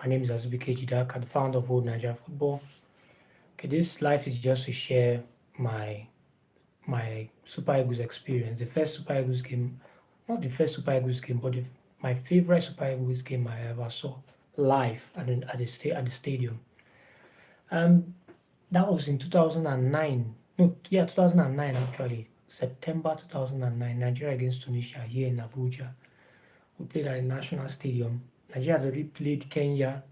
My name is Azubike Jidaka, the founder of Old Nigeria Football. Okay, this life is just to share my Super Eagles experience. The first Super Eagles game, not the first Super Eagles game, but my favorite Super Eagles game I ever saw live at the stadium. Um, that was in 2009. No, yeah, 2009 actually. September 2009, Nigeria against Tunisia here in Abuja. We played at the National Stadium. Nigeria had already played Kenya,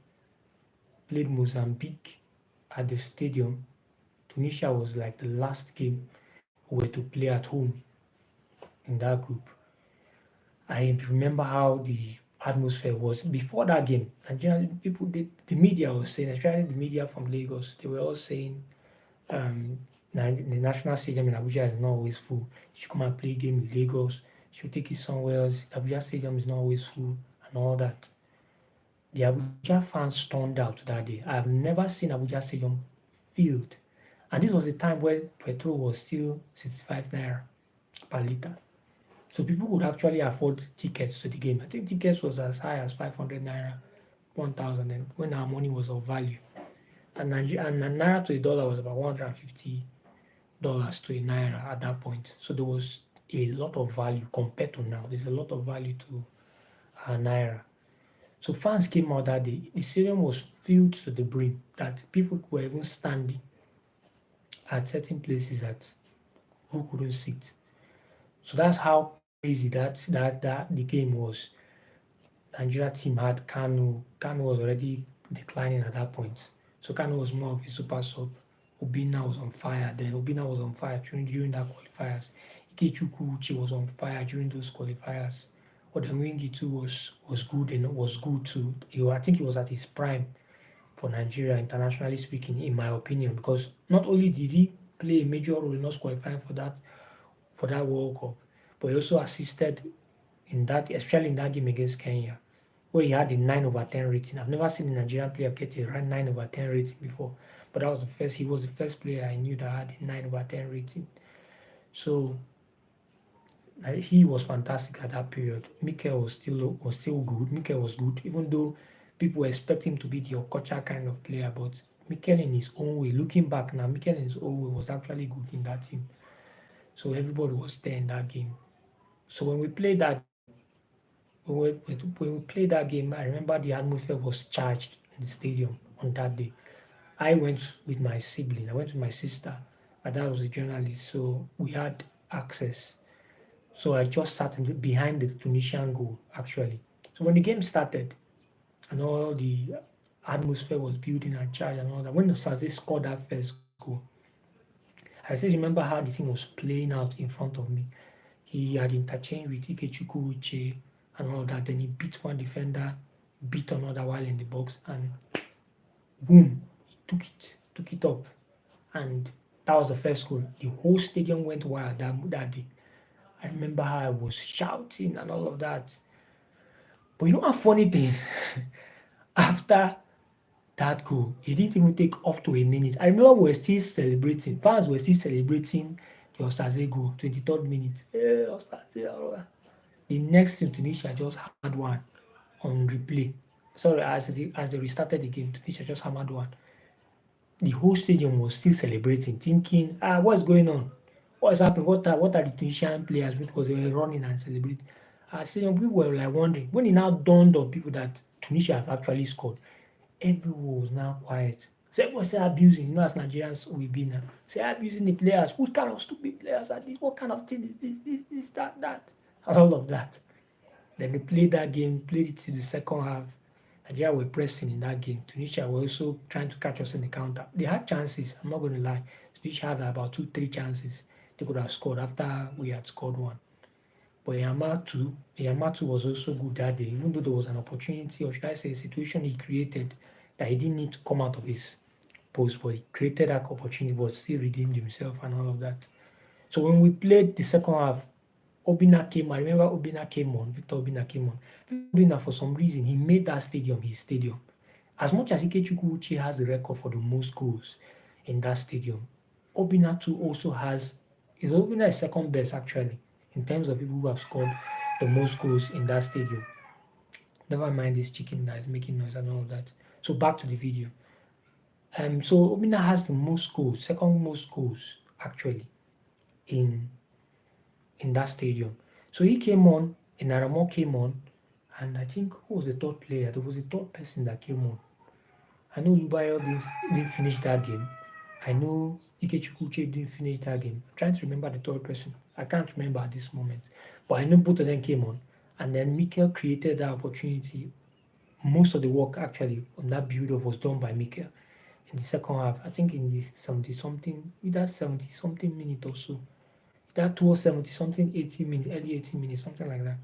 played Mozambique at the stadium. Tunisia was like the last game we were to play at home in that group. I remember how the atmosphere was before that game. Nigerian people, the media was saying, especially the media from Lagos, they were all saying um, the national stadium in Abuja is not always full. You should come and play a game in Lagos. You should take it somewhere else. Abuja stadium is not always full and all that. The Abuja fans turned out that day. I have never seen Abuja Stadium filled. And this was the time where petrol was still 65 naira per litre. So people could actually afford tickets to the game. I think tickets was as high as 500 naira, 1,000 and when our money was of value. And a naira to a dollar was about $150 to a naira at that point. So there was a lot of value compared to now. There's a lot of value to a naira. So fans came out that day. The stadium was filled to the brim that people were even standing at certain places that who couldn't sit. So that's how crazy that the game was. Nigeria team had Kanu. Kanu was already declining at that point. So Kanu was more of a super sub. Obina was on fire. Then Obina was on fire during that qualifiers. Ikechukwu Uche was on fire during those qualifiers. Odemwingie too was good and was good too. I think he was at his prime for Nigeria, internationally speaking, in my opinion, because not only did he play a major role in us qualifying for that World Cup, but he also assisted in that, especially in that game against Kenya, where he had a 9/10 rating. I've never seen a Nigerian player get a 9/10 rating before, but that was the first. He was the first player I knew that had a 9/10 rating. So he was fantastic at that period. Mikel was still good. Mikel was good, even though people expect him to be the Okocha kind of player. But Mikel in his own way, looking back now, Mikel in his own way was actually good in that team. So everybody was there in that game. So when we played that game, I remember the atmosphere was charged in the stadium on that day. I went with my sibling. I went with my sister. My dad was a journalist, so we had access. So I just sat behind the Tunisian goal, actually. So when the game started and all the atmosphere was building and charged and all that, when Saze scored that first goal, I still remember how the thing was playing out in front of me. He had interchanged with Ikechukwu Uche and all that. Then he beat one defender, beat another while in the box, and boom, he took it up. And that was the first goal. The whole stadium went wild that day. I remember how I was shouting and all of that. But you know a funny thing? After that goal, it didn't even take up to a minute. I remember we were still celebrating. Fans were still celebrating the Osaze goal, 23rd minute. Hey, Osaze. The next thing, Tunisia just had one on replay. Sorry, as they restarted the game, Tunisia just hammered one. The whole stadium was still celebrating, thinking, what's going on? What's happening? What are the Tunisian players? Because they were running and celebrating. Stadium people were like wondering. When it now dawned on people that Tunisia have actually scored, everyone was now quiet. So everyone started abusing. You know, as Nigerians we be now. Say abusing the players. What kind of stupid players are these? What kind of thing is this, that, and all of that. Then they played that game, played it to the second half. Nigeria were pressing in that game. Tunisia were also trying to catch us in the counter. They had chances, I'm not going to lie. Tunisia had about 2-3 chances they could have scored after we had scored one. But Yamatu was also good that day, even though there was an opportunity, or should I say a situation he created that he didn't need to come out of his post, but he created that opportunity, but still redeemed himself and all of that. So when we played the second half, Obina came on. I remember Obina came on. Victor Obina came on. Victor Obina, for some reason, he made that stadium his stadium. As much as Ikechukwu Uche has the record for the most goals in that stadium, Obina too also Obina is second best actually in terms of people who have scored the most goals in that stadium. Never mind this chicken that is making noise and all of that. So back to the video. So Obina has the most goals, second most goals actually in that stadium. So he came on, and Naramo came on, and I think who was the third player? There was a third person that came on. I know Lubayo didn't finish that game. I know Ikechukwu didn't finish that game. I'm trying to remember the third person. I can't remember at this moment. But I know both of them came on. And then Mikel created that opportunity. Most of the work actually on that build-up was done by Mikel in the second half. I think in the 70-something, either 70-something minute or so. That was 70-something, 80 minutes, early 80 minutes, something like that.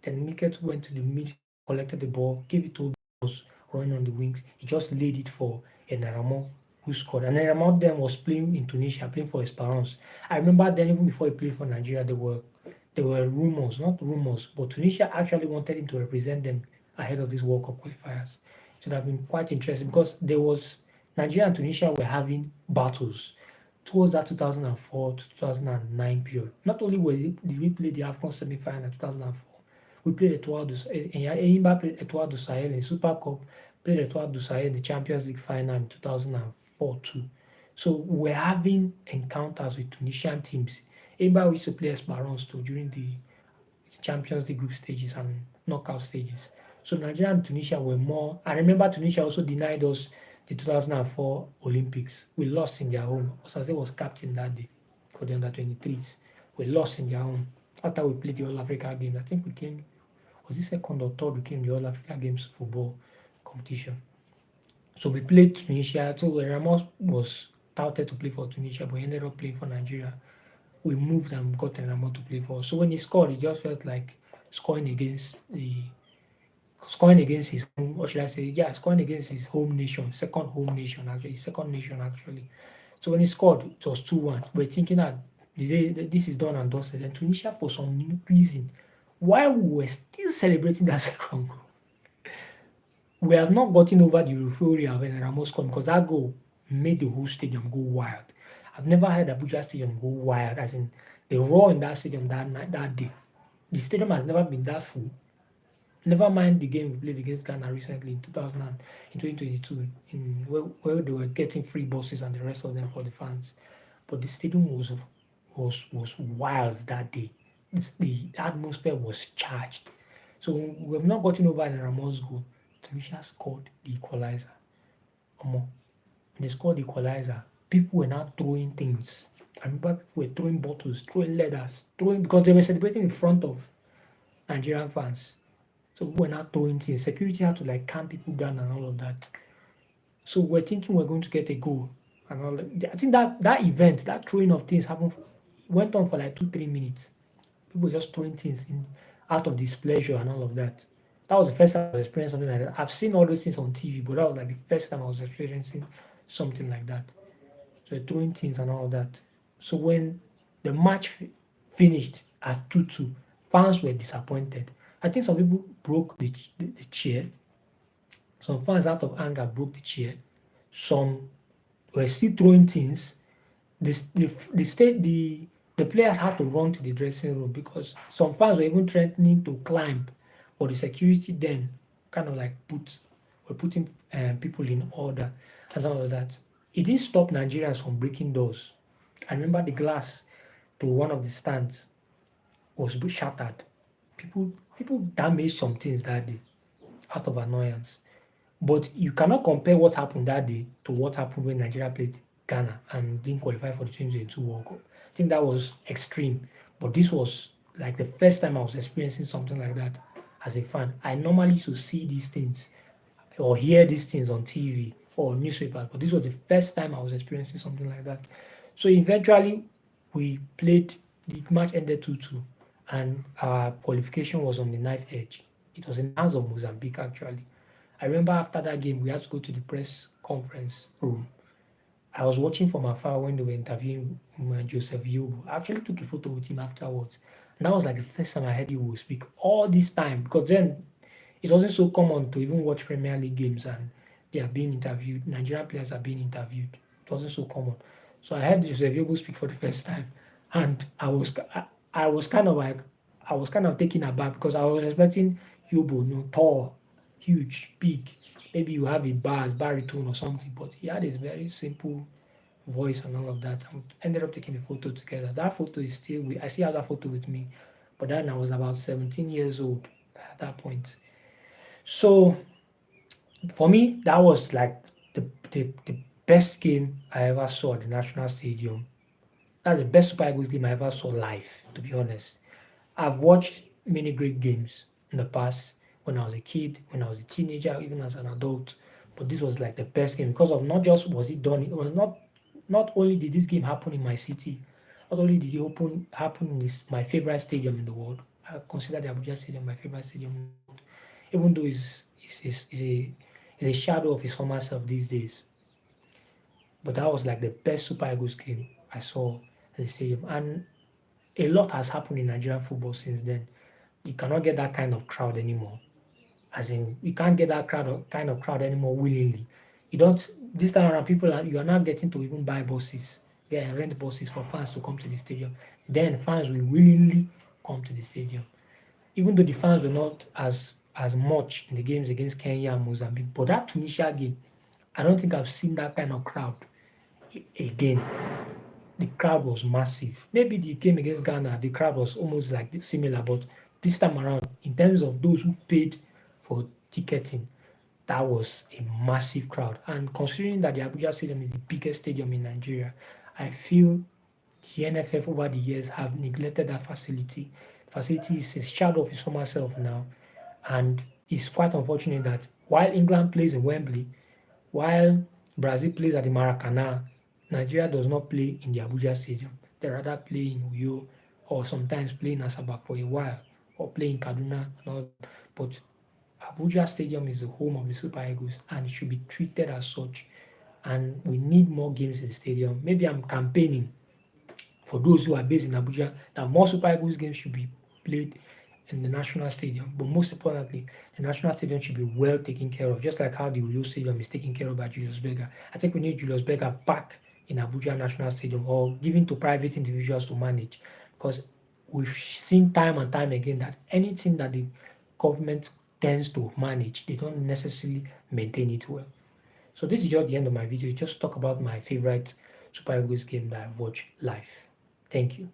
Then Mikel went to the mid, collected the ball, gave it to us, running on the wings. He just laid it for Enaramo, who scored. And Enaramo then was playing in Tunisia, playing for Esperance. I remember then, even before he played for Nigeria, there were rumors, not rumors, but Tunisia actually wanted him to represent them ahead of these World Cup qualifiers. It would have been quite interesting because Nigeria and Tunisia were having battles towards that 2004 to 2009 period. Not only did we play the AFCON semi-final in 2004, we played Etoile du Enyimba played Etoile du Sahel in Super Cup, played Etoile du Sahel in the Champions League final in 2004 too. So we're having encounters with Tunisian teams. Enyimba used to play Esperance too during the Champions League group stages and knockout stages. So Nigeria and Tunisia were more. I remember Tunisia also denied us the 2004 Olympics. We lost in their home. Osase was captain that day for the under-23s. We lost in their home. After we played the All-Africa Games, I think we came, was it second or third, we came the All-Africa Games football competition. So we played Tunisia. So Ramos was touted to play for Tunisia, but he ended up playing for Nigeria. We moved and got Ramos to play for us. So when he scored, it just felt like scoring against his home, or should I say, yeah, scoring against his home nation, second home nation actually, second nation actually. So when he scored, it was 2-1. We're thinking that this is done and dusted. And Tunisia, for some reason, while we were still celebrating that second goal, we have not gotten over the euphoria when Ramos scored because that goal made the whole stadium go wild. I've never heard Abuja Stadium go wild, as in the roar in that stadium that day. The stadium has never been that full. Never mind the game we played against Ghana recently in 2022, where they were getting free buses and the rest of them for the fans. But the stadium was wild that day. The atmosphere was charged. So we have not gotten over the Ramos goal. Tunisia scored the equalizer. When they scored the equalizer, people were now throwing things. I remember people were throwing bottles, throwing leathers, because they were celebrating in front of Nigerian fans. So we're not throwing things. Security had to like calm people down and all of that. So we're thinking we're going to get a goal and all. I think that event, that throwing of things went on for like 2-3 minutes. People were just throwing things out of displeasure and all of that. That was the first time I was experiencing something like that. I've seen all those things on TV, but that was like the first time I was experiencing something like that. So throwing things and all of that. So when the match finished at 2-2, fans were disappointed. I think some people broke the chair. Some fans, out of anger, broke the chair. Some were still throwing things. The players had to run to the dressing room because some fans were even threatening to climb, but the security then kind of like were putting people in order and all of that. It didn't stop Nigerians from breaking doors. I remember the glass to one of the stands was shattered. People damaged some things that day out of annoyance. But you cannot compare what happened that day to what happened when Nigeria played Ghana and didn't qualify for the 2022 World Cup. I think that was extreme. But this was like the first time I was experiencing something like that as a fan. I normally used to see these things or hear these things on TV or newspapers, but this was the first time I was experiencing something like that. So eventually we played, the match ended 2-2, and our qualification was on the knife edge. It was in the hands of Mozambique actually. I remember after that game we had to go to the press conference room. I was watching from afar when they were interviewing Joseph Yobo. I actually took a photo with him afterwards. And that was like the first time I heard Yobo speak all this time, because then it wasn't so common to even watch Premier League games and they are being interviewed. Nigerian players are being interviewed. It wasn't so common. So I heard Joseph Yobo speak for the first time, and I was kind of taken aback because I was expecting Yobo, tall huge, big. Maybe you have a baritone or something, but he had this very simple voice and all of that. And ended up taking a photo together. That photo is still I still have that photo with me. But then I was about 17 years old at that point. So for me, that was like the best game I ever saw at the National Stadium. That's the best Super Eagles game I ever saw live, to be honest. I've watched many great games in the past when I was a kid, when I was a teenager, even as an adult. But this was like the best game because of not just was it done, it was not only did this game happen in my city, not only did it happen in my favorite stadium in the world. I consider the Abuja Stadium my favorite stadium, even though it's a shadow of his former self these days. But that was like the best Super Eagles game I saw at the stadium. And a lot has happened in Nigerian football since then. You cannot get that kind of crowd anymore. As in, you can't get that kind of crowd anymore willingly. You don't. This time around, you are not getting to even buy buses. Yeah, rent buses for fans to come to the stadium. Then fans will willingly come to the stadium, even though the fans were not as much in the games against Kenya and Mozambique. But that Tunisia game, I don't think I've seen that kind of crowd again. The crowd was massive. Maybe the game against Ghana, the crowd was almost like similar, but this time around, in terms of those who paid for ticketing, that was a massive crowd. And considering that the Abuja Stadium is the biggest stadium in Nigeria, I feel the NFF over the years have neglected that facility. The facility is a shadow of its former self now, and it's quite unfortunate that while England plays in Wembley, while Brazil plays at the Maracana, Nigeria does not play in the Abuja Stadium. They rather play in Uyo or sometimes play in Asaba for a while or play in Kaduna and all. But Abuja Stadium is the home of the Super Eagles and it should be treated as such. And we need more games in the stadium. Maybe I'm campaigning for those who are based in Abuja that more Super Eagles games should be played in the National Stadium. But most importantly, the National Stadium should be well taken care of, just like how the Uyo Stadium is taken care of by Julius Berger. I think we need Julius Berger back in Abuja National Stadium or given to private individuals to manage, because we've seen time and time again that anything that the government tends to manage, they don't necessarily maintain it well. So this is just the end of my video. Just talk about my favorite Super Eagles game that I've watched live. Thank you.